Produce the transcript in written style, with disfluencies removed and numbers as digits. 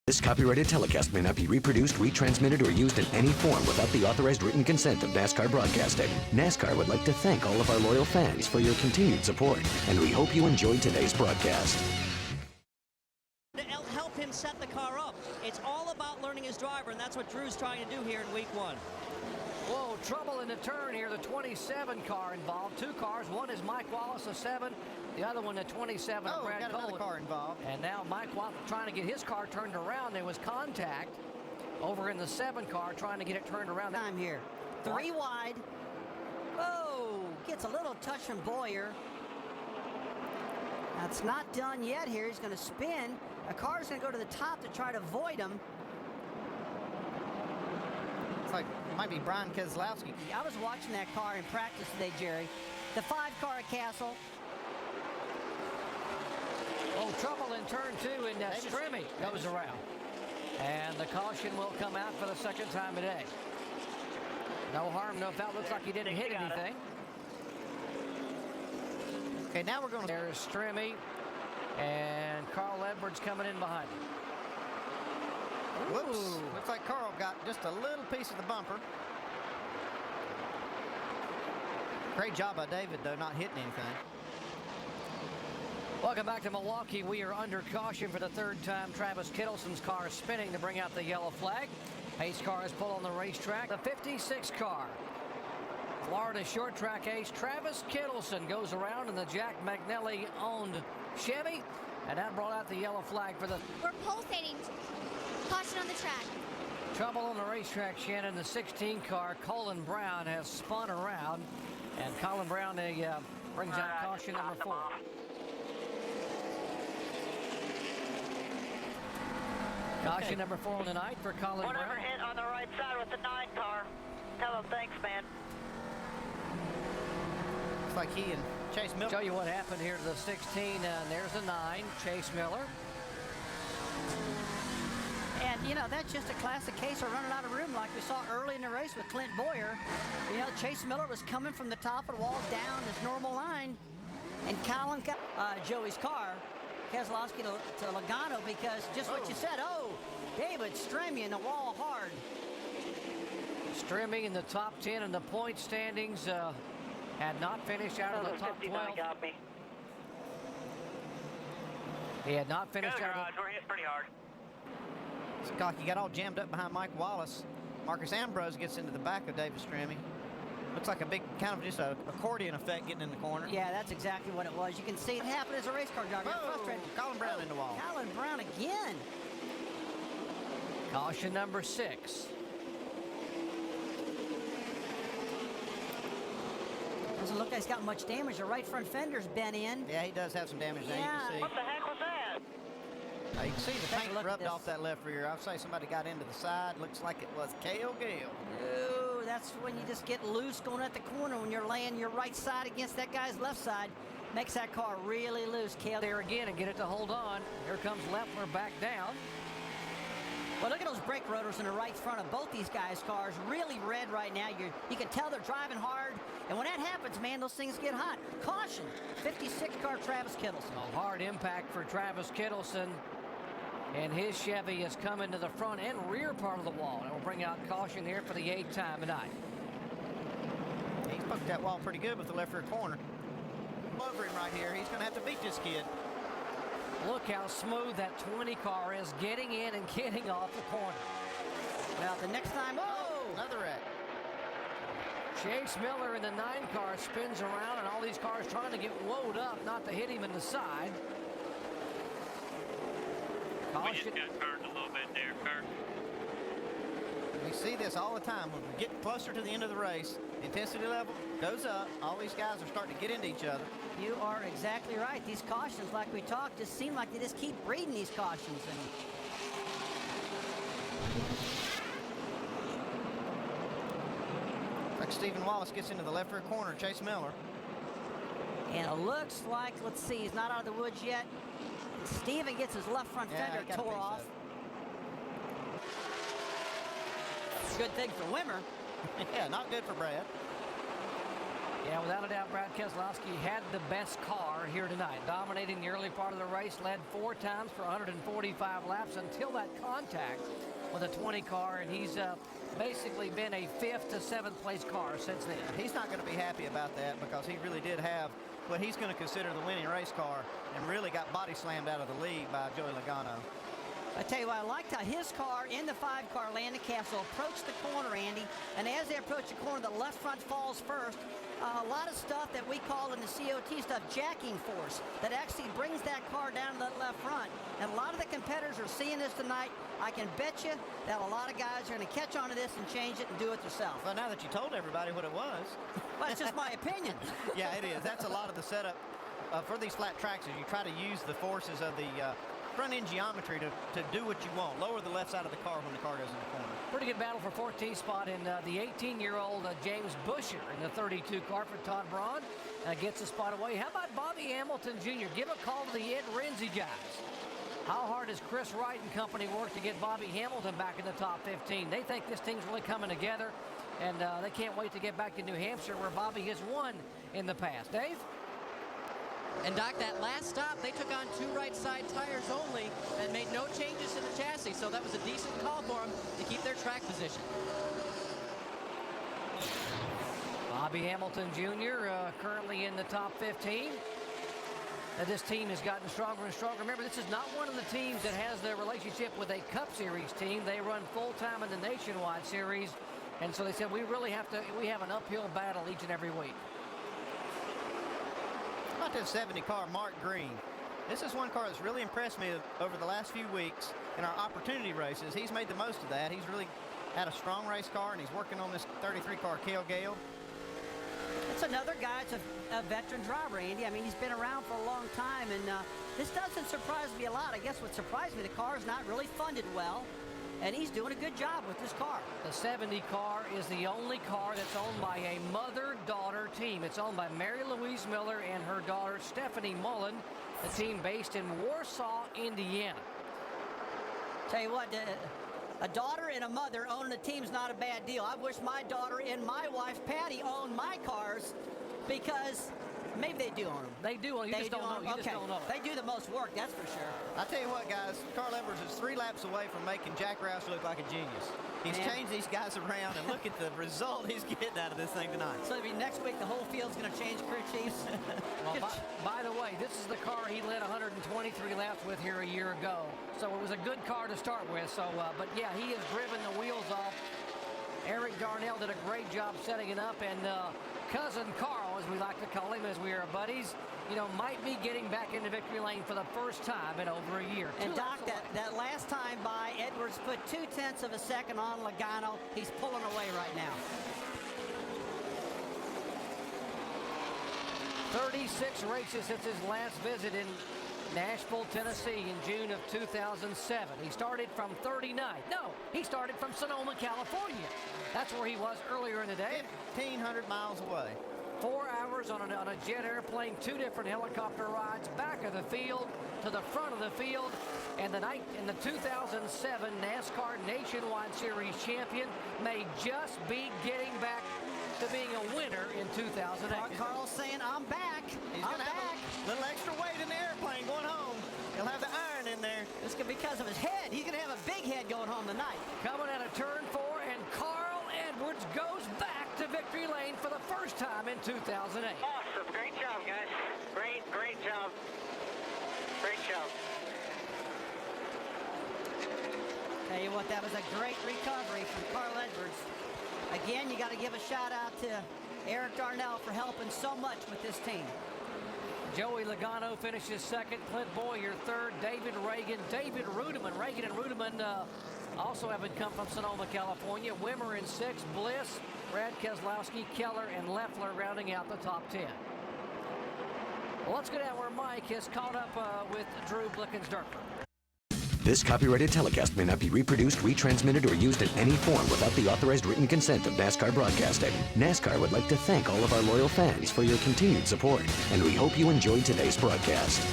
This copyrighted telecast may not be reproduced, retransmitted, or used in any form without the authorized written consent of NASCAR Broadcasting. NASCAR would like to thank all of our loyal fans for your continued support, and we hope you enjoyed today's broadcast. To help him set the car up. It's all about learning his driver, and that's what Drew's trying to do here in week one. Whoa, trouble in the turn here. The 27 car involved. Two cars. One is Mike Wallace, a 7. The other one, the 27, Brad got Cole. another car involved. And now Mike Wallace trying to get his car turned around. There was contact over in the 7 car trying to get it turned around. Time here. 3 wide. Oh, gets a little touch from Boyer. That's not done yet here. He's going to spin. A car's going to go to the top to try to avoid him. It's like it might be Brian Keselowski. I was watching that car in practice today, Jerry. The 5 car at Castle. Oh, trouble in turn 2, and Strimmy goes around. And the caution will come out for the second time today. No harm, no foul. Looks like he didn't hit anything. Okay, now we're going to... There's Strimmy, and Carl Edwards coming in behind him. Whoops. Looks like Carl got just a little piece of the bumper. Great job by David, though, not hitting anything. Welcome back to Milwaukee. We are under caution for the 3rd time. Travis Kittleson's car is spinning to bring out the yellow flag. Pace car is pulled on the racetrack. The 56 car. Florida short track ace Travis Kittleson goes around in the Jack McNelly-owned Chevy. And that brought out the yellow flag for the... We're pulsating. Caution on the track. Trouble on the racetrack, Shannon. The 16 car, Colin Brown, has spun around. And Colin Brown brings out caution number 4. Caution number 4 on the night for Colin Whatever Brown. hit on the right side with the 9 car. Tell him thanks, man. Looks like he and Chase Miller... Show you what happened here to the 16, and there's the 9, Chase Miller. And, you know, that's just a classic case of running out of room like we saw early in the race with Clint Boyer. You know, Chase Miller was coming from the top of the wall down his normal line. And Colin got Joey's car, Keselowski to Logano, because just what you said, David Strimmy in the wall hard. Strimmy in the top 10 in the point standings, had not finished out of the top 12. Got me. He had not finished out of the... We're hitting pretty hard. Cocky got all jammed up behind Mike Wallace. Marcus Ambrose gets into the back of David Strimmy. Looks like a big, kind of just a accordion effect getting in the corner. Yeah, that's exactly what it was. You can see it happen as a race car driver. Frustrated. Colin Brown in the wall. Colin Brown again. Caution number 6. Doesn't look like he's got much damage. The right front fender's bent in. Yeah, he does have some damage there. Yeah. You can see. What the heck was that? You can see the Take a paint look at rubbed this. off that left rear. I'd say somebody got into the side. Looks like it was Cale Gale. Ooh, that's when you just get loose going at the corner when you're laying your right side against that guy's left side. Makes that car really loose, Cale. There again and get it to hold on. Here comes Leffler back down. Well, look at those brake rotors in the right front of both these guys' cars. Really red right now. You can tell they're driving hard. And when that happens, man, those things get hot. Caution, 56 car Travis Kittleson. A hard impact for Travis Kittleson. And his Chevy is coming to the front and rear part of the wall. And we'll bring out caution here for the 8th time tonight. He's poked that wall pretty good with the left rear corner. Over him right here. He's going to have to beat this kid. Look how smooth that 20 car is getting in and getting off the corner. Now, the next time, Another wreck. Chase Miller in the 9 car spins around, and all these cars trying to get woed up, not to hit him in the side. We just got turned a little bit there, Kirk. We see this all the time. When we get closer to the end of the race, intensity level goes up. All these guys are starting to get into each other. You are exactly right. These cautions, like we talked, just seem like they just keep breeding these cautions. And like Stephen Wallace gets into the left rear corner, Chase Miller. And it looks like, let's see, he's not out of the woods yet. Steven gets his left front fender I gotta tore think off. so. Good thing for Wimmer. Yeah, not good for Brad. Yeah, without a doubt, Brad Keselowski had the best car here tonight, dominating the early part of the race, led 4 times for 145 laps until that contact with a 20 car, and he's basically been a 5th to 7th place car since then. He's not going to be happy about that because he really did have what he's going to consider the winning race car and really got body slammed out of the lead by Joey Logano. I tell you what, I liked how his car in the 5-car landing capsule approached the corner, Andy, and as they approach the corner, the left front falls first. A lot of stuff that we call in the COT stuff jacking force that actually brings that car down to that left front. And a lot of the competitors are seeing this tonight. I can bet you that a lot of guys are going to catch on to this and change it and do it themselves. Well, now that you told everybody what it was. Well, that's just my opinion. Yeah, it is. That's a lot of the setup for these flat tracks is you try to use the forces of the front-end geometry to do what you want. Lower the left side of the car when the car goes in the corner. Pretty good battle for 14th spot in the 18-year-old James Busher in the 32 car for Todd Braun. Gets a spot away. How about Bobby Hamilton Jr.? Give a call to the Ed Renzi guys. How hard has Chris Wright and company worked to get Bobby Hamilton back in the top 15? They think this thing's really coming together, and they can't wait to get back to New Hampshire where Bobby has won in the past. Dave? And Doc, that last stop, they took on 2 right side tires only and made no changes to the chassis, so that was a decent call for them to keep their track position. Bobby Hamilton Jr. Currently in the top 15. This team has gotten stronger and stronger. Remember, this is not one of the teams that has their relationship with a Cup Series team. They run full-time in the Nationwide Series, and so they said we have an uphill battle each and every week. About that 70 car, Mark Green. This is one car that's really impressed me over the last few weeks in our opportunity races. He's made the most of that. He's really had a strong race car, and he's working on this 33 car Cale Gale. It's another guy, it's a veteran driver, Andy. I mean, he's been around for a long time, and this doesn't surprise me a lot. I guess what surprised me, the car's not really funded well, and he's doing a good job with this car. The 70 car is the only car that's owned by a mother-daughter team. It's owned by Mary Louise Miller and her daughter, Stephanie Mullen, a team based in Warsaw, Indiana. Tell you what, a daughter and a mother owning a team's not a bad deal. I wish my daughter and my wife, Patty, owned my cars because maybe they do own them. They do own them. You just don't know. You just don't know. They do the most work, that's for sure. I tell you what, guys, Carl Edwards is 3 laps away from making Jack Roush look like a genius. He's changed these guys around, and look at the result he's getting out of this thing tonight. So maybe next week the whole field's going to change crew chiefs. Well, by the way, this is the car he led 123 laps with here a year ago. So it was a good car to start with. So, but yeah, he has driven the wheels off. Eric Darnell did a great job setting it up, and Cousin Carl, as we like to call him, as we are buddies, you know, might be getting back into victory lane for the first time in over a year. And Doc, that last time by, Edwards put 0.2 of a second on Logano. He's pulling away right now. 36 races since his last visit in Nashville, Tennessee in June of 2007. He started from 39th. No, he started from Sonoma, California. That's where he was earlier in the day. 1,500 miles away. 4 hours on a jet airplane, 2 different helicopter rides, back of the field to the front of the field, and the 2007 NASCAR Nationwide Series champion may just be getting back to being a winner in 2008. Carl's saying, I'm back. He's going to have a little extra weight in the airplane going home. He'll have the iron in there. It's because of his head. He's going to have a big head going home tonight. Coming out of turn 4, and Carl Edwards goes back to victory lane for the first time in 2008. Awesome. Great job, guys. Great job. Great job. Tell you what, that was a great recovery from Carl Edwards. Again, you got to give a shout out to Eric Darnell for helping so much with this team. Joey Logano finishes second. Clint Boyer third. David Reagan. David Rudeman. Reagan and Rudeman also having come from Sonoma, California. Wimmer in sixth. Bliss, Brad Keselowski, Keller, and Leffler rounding out the top 10. Well, let's go down where Mike has caught up with Drew Blickensderfer. This copyrighted telecast may not be reproduced, retransmitted, or used in any form without the authorized written consent of NASCAR Broadcasting. NASCAR would like to thank all of our loyal fans for your continued support, and we hope you enjoyed today's broadcast.